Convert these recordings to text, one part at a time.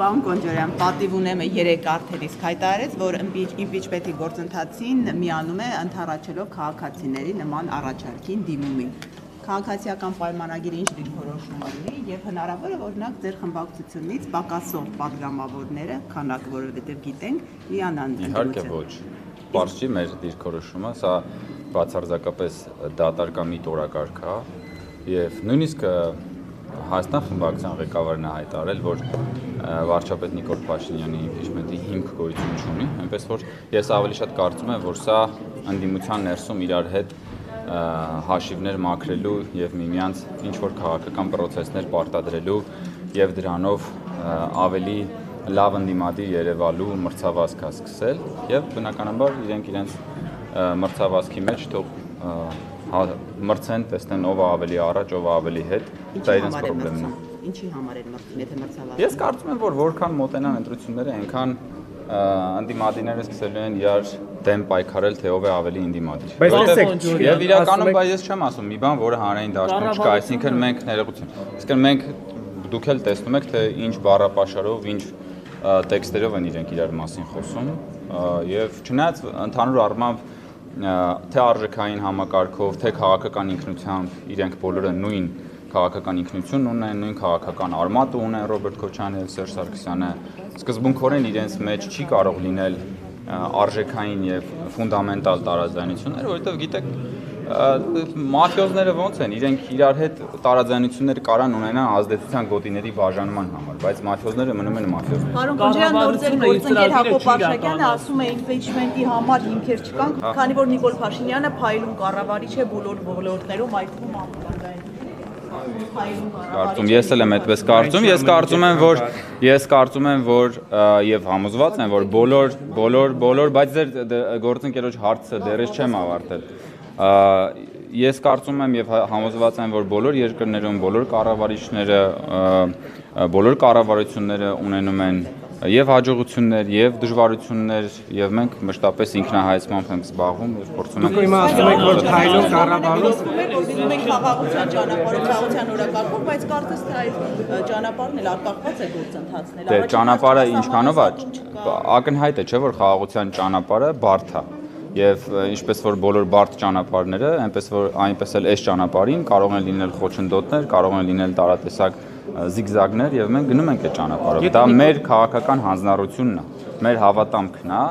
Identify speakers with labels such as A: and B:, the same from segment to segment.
A: Պարոն Կոնջարյան, պատիվ ունեմ 3 արդեն իսկ հայտարարեց, որ իմպիչմենտի գործընթացին միանում է ընդառաջելով քաղաքացիների նման առաջարկին դիմումին։ Քաղաքացիական պայմանագիրը ինչ դիրքորոշում ունի եւ հնարավոր է օրինակ ձեր խմբակցությունից պակասող падգամավորները, քանակ որովհետեւ գիտենք, իանան։
B: Իհարկե ոչ։ Պարզ չի մեր դիրքորոշումը, սա բացարձակապես դատարկամիտ օրակարգ է եւ նույնիսկ Հայաստան խմբակցության ղեկավարն է հայտարարել, որ վարչապետ Նիկոլ Փաշինյանի իմպիչմենտի հիմք գոյություն չունի, այնպես որ ես ավելի շատ կարծում եմ, որ սա ընդդիմության ներսում իրար հետ հաշիվներ մաքրելու եւ միմյանց ինչ որ քաղաքական պրոցեսներ պարտադրելու եւ դրանով ավելի լավ ընդդիմադիր երևալու մրցավազք է սկսել եւ բնականաբար իրենց մրցավազքի մեջ թող մրցեն, տեսնեն ով ավելի առաջ, ով ավելի հետ, դա իրենց խնդիրն է։
A: Ինչի համար են մրցում, եթե մրցավազք։
B: Ես կարծում եմ, որ որքան մոտենան ընտրությունները, այնքան ընդդիմադիրները սկսելու են իրար դեմ պայքարել, թե ով է ավելի ընդդիմադիր։ Եվ իրականում բայց ես չեմ ասում մի բան, որը հանրային դաշտում չկա, այսինքն մենք ներողություն։ Իսկն մենք դուք էլ տեսնում եք, թե ինչ բառապաշարով, ինչ տեքստերով են իրենք իրար մասին խոսում, եւ չնայած ընդհանուր առմամբ թե արժեքային համակարգով, թե քաղաքական ինքնությամբ իրենք բոլորը նույն քաղաքական ինքնություն ունեն, նույն քաղաքական արմատ ունեն Ռոբերտ Քոչարյանը եւ Սերժ Սարգսյանը, սկզբունքորեն իրենց մեջ չի կարող լինել արժեքային եւ ֆունդամենտալ տարաձայնություններ, որովհետեւ գիտեք մաֆիոզները ոնց են, իրենք իրար հետ տարաձայնություններ կարան ունենան ազդեցության գոտիների բաժանման համար, բայց մաֆիոզները մնում են մաֆիոզներ։
A: Պարոն Կոնջարյան, նոր ձեր գործընկեր Հակոբ Աշակյանը ասում է իմպիչմենտի համար հիմքեր չկան, քանի որ Նիկոլ Փաշինյանը փայլուն կառավարիչ է բոլոր ոլորտներում, այդ թվում
B: Կարծում ես էլ եմ այդպես կարծում, ես կարծում եմ, որ եւ համոզված եմ, որ բոլոր, բայց ձեր գործընկերոջ հարցը դեռ չեմ ավարտել։ Ես կարծում եմ եւ համոզված եմ, որ բոլոր երկրներում բոլոր կառավարիչները, բոլոր կառավարությունները ունենում են եւ հաջողություններ, եւ դժվարություններ, եւ մենք մշտապես ինքնահայացմամբ ենք զբաղվում եւ փորձում ենք։
C: Դուք հիմա ասում եք, որ Թայլոն կառավարում
A: մենք խաղաղության ճանապարհով, խաղաղության օրակարգով, բայց կարծես թե այդ ճանապարհն էլ արկղված է գործընթացն էլ։
B: Դե ճանապարհը ինչքանով է, ակնհայտ է, չէ՞ որ խաղաղության ճանապարհը բարդ է։ Եվ ինչպես որ բոլոր բարդ ճանապարհները, այնպես էլ այս ճանապարհին կարող են լինել խոչընդոտներ, կարող են լինել տարատեսակ զիգզագներ եւ մենք գնում ենք այդ ճանապարհով։ Դա մեր քաղաքական հանձնառությունն է, մեր հավատամքն է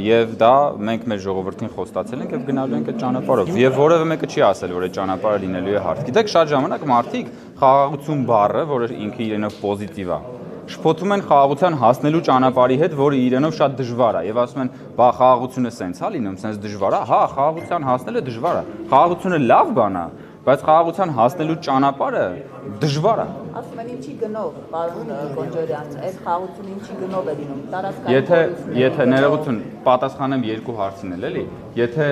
B: եւ դա մենք մեր ժողովրդին խոստացել ենք եւ գնալու ենք այդ ճանապարհով։ Եվ որևէ մեկը չի ասել, որ այդ ճանապարհը լինելու է հարթ։ Գիտեք, շատ ժամանակ մարդիկ խաղաղություն բառը, որը ինքը իրենով պոզիտիվ է, շփոթում են խաղաղության հասնելու ճանապարհի հետ, որը իրենով շատ դժվար է եւ ասում են, բա խաղաղությունը սենց է լինում, սենց դժվար է։ Հա, խաղաղության հասնելը դժվար է։ Խաղաղությունը լավ բան է, բայց խաղաղության հասնելու ճանապարհը դժվար է։
A: Ասում են ինչի գնով, պարոն Կոնջարյան, այս խաղաղությունը ինչի գնով է լինում։ Տարածքային
B: Եթե ներողություն, պատասխանեմ երկու հարցին էլ, էլի։ Եթե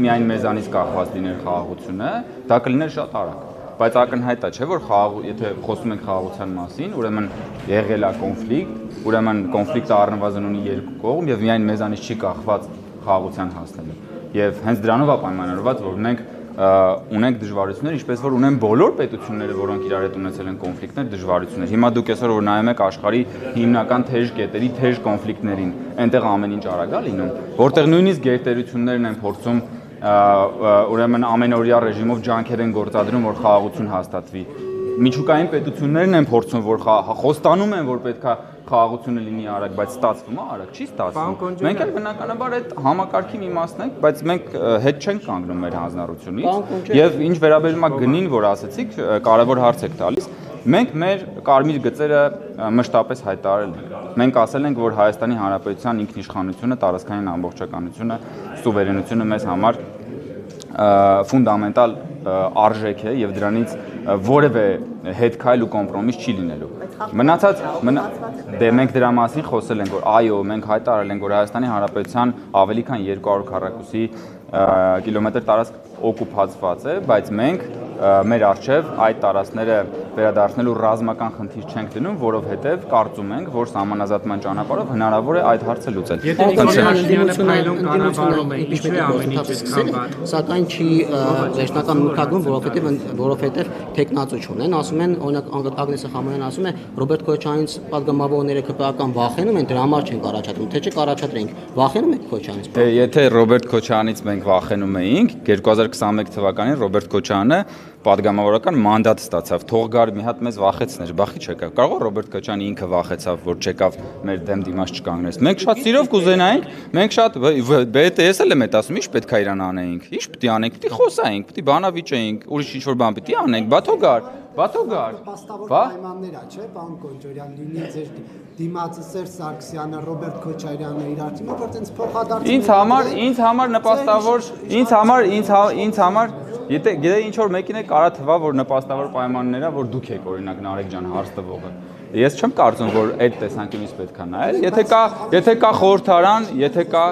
B: միայն մեզանից կախված լիներ խաղաղությունը, դա կլիներ շատ արագ։ Բայց ակնհայտ է, չէ՞ որ եթե խոսում ենք խաղաղության մասին, ուրեմն եղել է կոնֆլիկտ, ուրեմն կոնֆլիկտը առնվազն ունի երկու կողմ եւ միայն մեզանից չի կախված խաղաղության հասնելը։ Եվ հենց դրանով է պայմանավորված, որ մենք ունենք դժվարություններ, ինչպես որ ունեն բոլոր պետությունները, որոնք իրար հետ ունեցել են կոնֆլիկտներ, դժվարություններ։ Հիմա դուք այսօր որ նայում եք աշխարհի հիմնական թեժ կետերի, թեժ կոնֆլիկտներին, այնտեղ ամեն ինչ արագ է լինում, որտեղ նույնիսկ գերտերություններն են փորձում ուրեմն ամենօրյա ռեժիմով ջանքեր են գործադրում, որ խաղաղություն հաստատվի։ Միջուկային պետություններն են փորձում, որ խոստանում են, որ պետքա խաղաղությունը լինի արագ, բայց ստացվում է արագ, չի ստացվում։ Մենք էլ բնականաբար այդ համակարգին իմաստն ենք, բայց մենք հետ չենք կանգնում մեր հանձնառությունից։ Եվ ինչ վերաբերում է գնին, որ ասացիք, կարևոր հարց եք տալիս, մենք մեր կարմիր գծերը մշտապես հայտարարել ենք։ Մենք ասել ենք, որ Հայաստանի Հանրապետության ինքնիշխանությունը, տարածքային ամբողջականությունը, սուվերենությունը մեզ համար ֆունդամենտալ արժեք է եւ դրանից որևէ հետքայլ ու կոմպրոմիս չի լինելու։ Մնացած դե մենք դրա մասին խոսել ենք, որ այո, մենք հայտարարել ենք, որ Հայաստանի Հանրապետության ավելի քան 200 քառակուսի կիլոմետր տարածք օկուպացված է, բայց մենք մեր առջև այդ տարածքները վերադարձնելու ռազմական խնդիր չենք դնում, որովհետև կարծում ենք, որ սահմանազատման ճանապարհով հնարավոր է այդ հարցը լուծել։
C: Եթե Նիկոլաշյանը փայլուն կառավարում է, ինչու է ամեն ինչ այդքան վատ։
D: Սակայն չի վերջնական մուտքագրում, որովհետև տեխնացու չունեն, ասում են, օրինակ Ագնեսը Խամանյանն ասում է, Ռոբերտ Քոչարյանից պատգամավորները ԿՊԱ-կան վախենում են, դրա համար չենք առաջադրում, թե չէ կառաջադրենք։ Վախենում եք Քոչարյանից։
B: Եթե Ռոբերտ Քոչարյանից մենք վախենում էինք, 2021 թվականին Ռոբերտ Քոչարյանը պատգամավորական մանդատ ստացավ, թող գար մի հատ մեզ վախեցներ, բախի չեկավ։ Կարող է Ռոբերտ Քոչարյանը ինքը վախեցավ, որ չեկավ մեր դեմ դիմաց չկանգնես։ Մենք շատ սիրով կուզենայինք, մենք շատ BTS-ը էլ եմ ասում, ինչ պետք է իրան անեինք։ Ինչ պետք է անենք, պետք է խոսայինք, պետք է բանավիճեինք, ուրիշ ինչ-որ բան պետք է անենք, բա թող գար։
E: Պաստավոր պայմաններ է, չէ, պարոն Կոնջորյան, լինի ձեր դիմացը Սերժ Սարգսյանը, Ռոբերտ Քոչարյանը իրար դիմը, որ տենց փոխադարձ
B: ինձ համար նպաստավոր, ինձ համար եթե ինչ որ մեկին է կարա թվա, որ նպաստավոր պայմաններա, որ դուք եք օրինակ Նարեկ ջան հարց տվողը։ Ես չեմ կարծում, որ այդ տեսանկյունից պետք է նայել, եթե կա խորհրդարան, եթե կա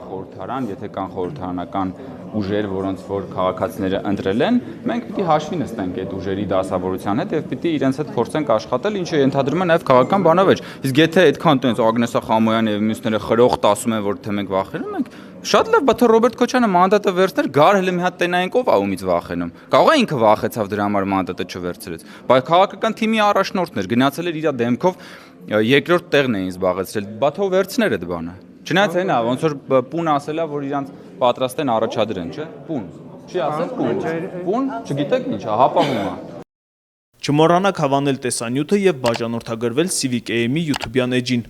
B: խորհրդարան, եթե կան խորհրդարանական ուժեր, որոնց որ քաղաքացիները ընտրել են, մենք պիտի հաշվի նստենք այդ ուժերի դասավորության հետ եւ պիտի իրենց հետ փորձենք աշխատել, ինչը ենթադրում է նաեւ քաղաքական բանավեճ։ Իսկ եթե այդքան տենց Ագնեսա Խամանյանը եւ մյուսները խրոխտ ասում են, որ թե մենք վախենում ենք, շատ լավ, բայց Ռոբերտ Քոչարյանը մանդատը վերցներ, գար հենց մի հատ տենային ով ա ումից վախենում։ Կարող է ինքը վախեցավ դրա համար մանդատը չվերցրեց։ Բայց քաղաքական թիմի առաջնորդներ գնացել էր իր դեմքով երկրորդ տեղն էին զբաղեցրել։ Բա թող վերցներ այդ բանը։ Չնայած այն է, ոնց որ պուն ասելա, որ իրանց պատրաստ են առաջադրեն, չէ՞։ Պուն։ Չի ասել պուն։ Պուն, չգիտեք ինչ, հապաղում է։
F: Չմոռանաք հավանել տեսանյութը եւ բաժանորդագրվել Civic AM-ի YouTube-յան էջին։